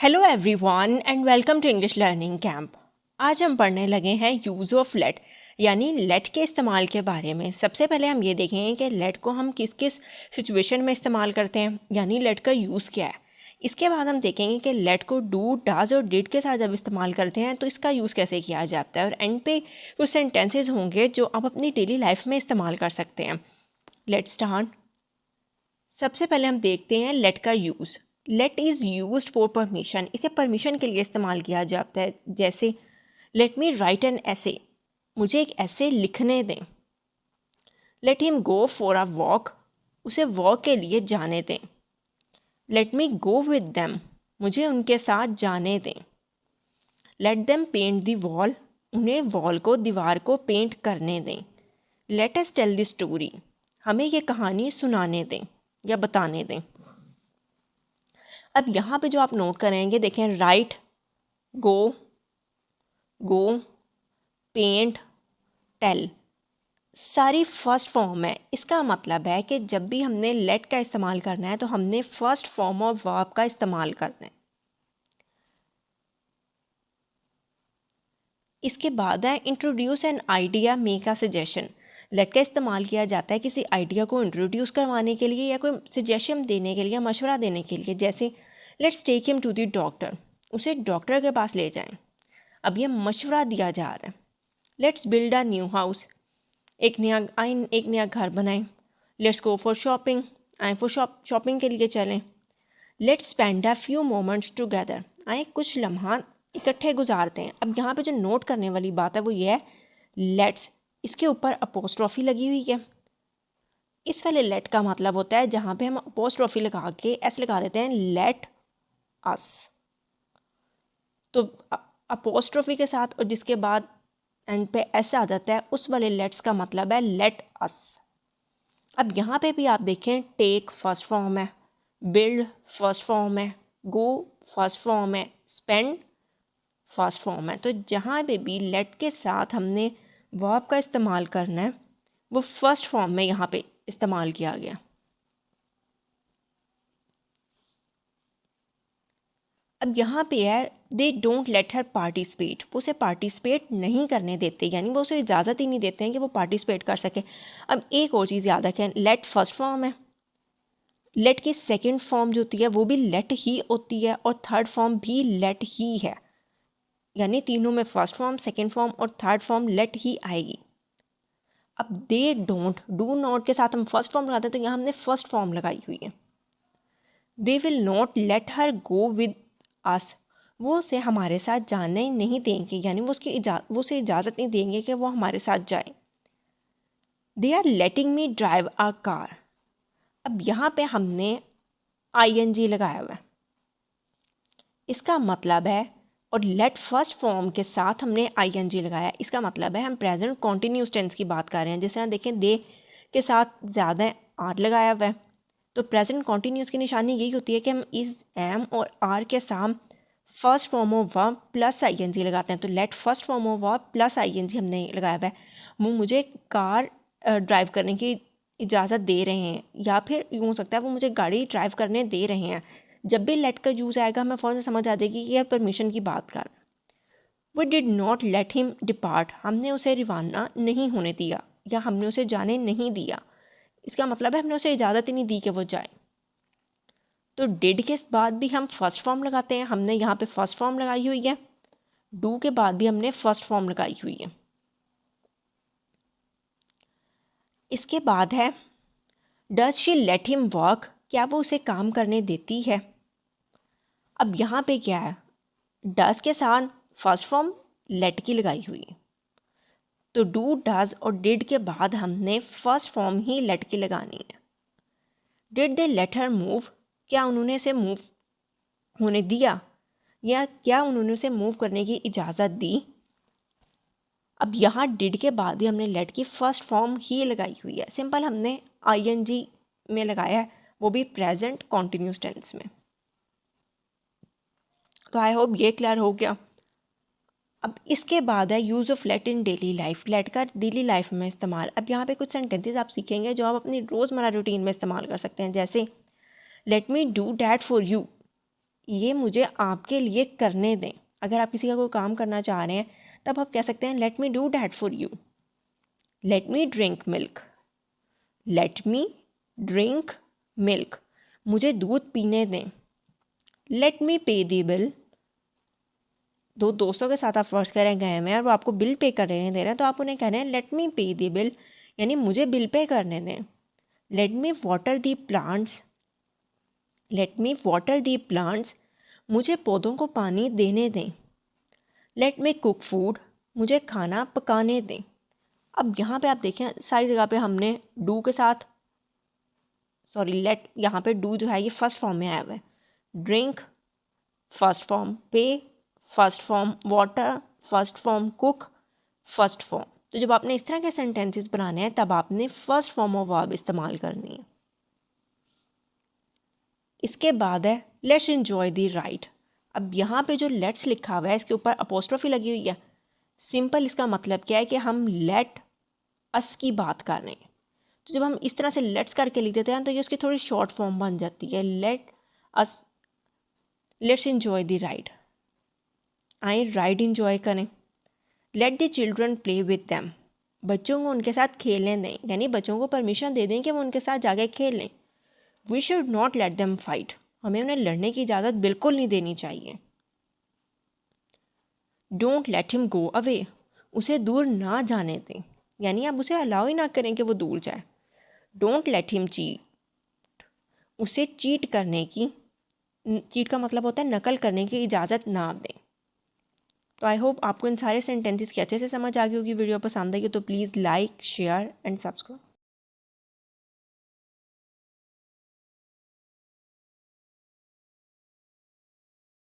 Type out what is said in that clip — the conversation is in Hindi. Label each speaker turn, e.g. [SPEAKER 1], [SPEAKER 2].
[SPEAKER 1] Hello everyone and welcome to English learning camp. आज हम पढ़ने लगे हैं यूज़ ऑफ लेट यानी लेट के इस्तेमाल के बारे में। सबसे पहले हम ये देखेंगे कि लेट को हम किस किस सिचुएशन में इस्तेमाल करते हैं, यानी लेट का यूज़ क्या है। इसके बाद हम देखेंगे कि लेट को डू, डज और डिड के साथ जब इस्तेमाल करते हैं तो इसका यूज़ कैसे किया जाता है, और एंड पे कुछ सेंटेंसेज होंगे जो आप अपनी डेली लाइफ में इस्तेमाल कर सकते हैं। Let start. सबसे पहले हम देखते हैं लेट का use. Let is use for permission, इसे परमिशन के लिए इस्तेमाल किया जाता है। जैसे लेट मी राइट एन ऐसे, मुझे एक ऐसे लिखने दें। Let him go for a walk, उसे वॉक के लिए जाने दें। Let me go with them, मुझे उनके साथ जाने दें। Let them paint the wall, उन्हें वॉल को, दीवार को पेंट करने दें। Let us tell the story, हमें ये कहानी सुनाने दें या बताने दें। अब यहाँ पे जो आप नोट करेंगे, देखें राइट, गो, पेंट, टेल, सारी फर्स्ट फॉर्म है। इसका मतलब है कि जब भी हमने लेट का इस्तेमाल करना है तो हमने फर्स्ट फॉर्म ऑफ वर्ब का इस्तेमाल करना है। इसके बाद है introduce an idea, make a suggestion. Let का इस्तेमाल किया जाता है किसी आइडिया को इंट्रोड्यूस करवाने के लिए या कोई सजेशन देने के लिए, मशवरा देने के लिए। जैसे let's take him to the doctor, उसे डॉक्टर के पास ले जाएं। अब ये मशवरा दिया जा रहा है। Let's build a new house, एक नया घर बनाएं। लेट्स गो फॉर शॉपिंग, आए फॉर शॉपिंग के लिए चलें। Let's spend a few moments together, आए कुछ लम्हा इकट्ठे गुजारते हैं। अब यहाँ पे जो नोट करने वाली बात है वो ये है, लेट्स, इसके ऊपर अपोस्ट्रोफी लगी हुई है। इस वाले लेट का मतलब होता है जहाँ पे हम अपोस्ट्रोफी लगा के ऐसे लगा देते हैं लेट अस। तो अपोस्ट्रोफी के साथ और जिसके बाद एंड पे ऐसा आ जाता है, उस वाले लेट्स का मतलब है लेट अस। अब यहाँ पे भी आप देखें, टेक फर्स्ट फॉर्म है, बिल्ड फर्स्ट फॉर्म है, गो फर्स्ट फॉर्म है, स्पेंड फर्स्ट फॉर्म है। तो जहाँ पे भी लेट के साथ हमने वर्ब का इस्तेमाल करना है वो फर्स्ट फॉर्म में यहाँ पे इस्तेमाल किया गया। अब यहाँ पे है they don't let her participate, वो उसे पार्टिसिपेट नहीं करने देते, यानी वो उसे इजाज़त ही नहीं देते हैं कि वो पार्टिसिपेट कर सके। अब एक और चीज़ याद रखें, लेट फर्स्ट फॉर्म है, लेट की सेकंड फॉर्म जो होती है वो भी लेट ही होती है और थर्ड फॉर्म भी लेट ही है, यानी तीनों में फर्स्ट फॉर्म, सेकंड फॉर्म और थर्ड फॉर्म लेट ही आएगी। अब दे डोंट, डू नॉट के साथ हम फर्स्ट फॉर्म लगाते हैं तो यहाँ हमने फर्स्ट फॉर्म लगाई हुई है। They will not let her go with us, वो उसे हमारे साथ जाने नहीं देंगे, यानी वो उसे इजाज़त नहीं देंगे कि वो हमारे साथ जाए। They are letting me drive a car, अब यहाँ पे हमने ING लगाया हुआ है। इसका मतलब है, और लेट फर्स्ट फॉर्म के साथ हमने ING लगाया, इसका मतलब है हम प्रेजेंट कॉन्टिन्यूस टेंस की बात कर रहे हैं। जिस तरह देखें, दे के साथ ज़्यादा आर लगाया हुआ है, तो प्रेजेंट कॉन्टिन्यूस की निशानी यही होती है कि हम इज़, एम और आर के साथ first form of verb plus ING लगाते हैं। तो let first form of verb plus ING हमने लगाया हुआ है। वो मुझे कार ड्राइव करने की इजाज़त दे रहे हैं, या फिर यूँ हो सकता है वो मुझे गाड़ी ड्राइव करने दे रहे हैं। जब भी लेट का यूज़ आएगा हमें फ़ौरन समझ आ जाएगी कि यह परमिशन की बात कर। We did not let him depart, हमने उसे रवाना नहीं होने दिया या हमने उसे जाने नहीं दिया। इसका मतलब है हमने उसे इजाज़त ही नहीं दी कि वो जाए। तो डिड के बाद भी हम फर्स्ट फॉर्म लगाते हैं, हमने यहाँ पे फर्स्ट फॉर्म लगाई हुई है। डू के बाद भी हमने फर्स्ट फॉर्म लगाई हुई है। इसके बाद है does she let him work, क्या वो उसे काम करने देती है। अब यहाँ पे क्या है, डज के साथ फर्स्ट फॉर्म लेट की लगाई हुई है, तो डू, डज और डिड के बाद हमने फर्स्ट फॉर्म ही लेट की लगानी है। Did they let her move, क्या उन्होंने इसे मूव होने दिया या क्या उन्होंने उसे मूव करने की इजाज़त दी। अब यहाँ डिड के बाद ही हमने लेट की फर्स्ट फॉर्म ही लगाई हुई है, सिंपल हमने ING में लगाया है, वो भी प्रेजेंट कॉन्टिन्यूस टेंस में। तो आई होप ये क्लियर हो गया। अब इसके बाद है use of let in daily life, let का डेली लाइफ में इस्तेमाल। अब यहाँ पे कुछ सेंटेंसेस आप सीखेंगे जो आप अपनी रोज़मर्रा रूटीन में इस्तेमाल कर सकते हैं। जैसे let me do that for you, ये मुझे आपके लिए करने दें। अगर आप किसी का कोई काम करना चाह रहे हैं तब आप कह सकते हैं let me do that for you, let me drink milk, let me drink milk, मुझे दूध पीने दें, लेट मी पे दी बिल। दो दोस्तों के साथ आप फर्ज करें गए हैं और वो आपको बिल पे करने दे रहे हैं तो आप उन्हें कह रहे हैं लेट मी पे दी बिल, यानी मुझे बिल पे करने दें। Let me water the plants, let me water the plants, मुझे पौधों को पानी देने दें। लेट मी कुक फूड, मुझे खाना पकाने दें। अब यहाँ पे आप देखें सारी जगह पे हमने डू के साथ, सॉरी लेट, यहाँ पे डू जो है ये फर्स्ट फॉर्म में आया हुआ है। ड्रिंक फर्स्ट फॉर्म, पे first form, water first form, cook first form. तो जब आपने इस तरह के सेंटेंसेस बनाने हैं तब आपने फर्स्ट फॉर्म ऑफ वर्ब इस्तेमाल करनी है। इसके बाद है लेट्स एंजॉय द राइड। अब यहाँ पे जो लेट्स लिखा हुआ है इसके ऊपर अपोस्ट्रोफी लगी हुई है। सिंपल इसका मतलब क्या है कि हम लेट अस की बात कर रहे हैं। तो जब हम इस तरह से लेट्स करके लिख देते हैं तो ये उसकी थोड़ी शॉर्ट फॉर्म बन जाती है, let us, let's enjoy the ride, आए राइड इंजॉय करें। Let the children play with them, बच्चों को उनके साथ खेलने दें, यानी बच्चों को परमिशन दे दें कि वो उनके साथ जाके खेल लें। We should not let them fight, हमें उन्हें लड़ने की इजाज़त बिल्कुल नहीं देनी चाहिए। Don't let him go away, उसे दूर ना जाने दें, यानी आप उसे अलाउ ही ना करें कि वो दूर जाए। डोंट लेट हिम चीट, उसे चीट करने की, चीट का मतलब होता है नकल करने की इजाज़त ना दें। तो आई होप आपको इन सारे सेंटेंसेस की अच्छे से समझ आ गई होगी। वीडियो पसंद आई तो please like share and subscribe.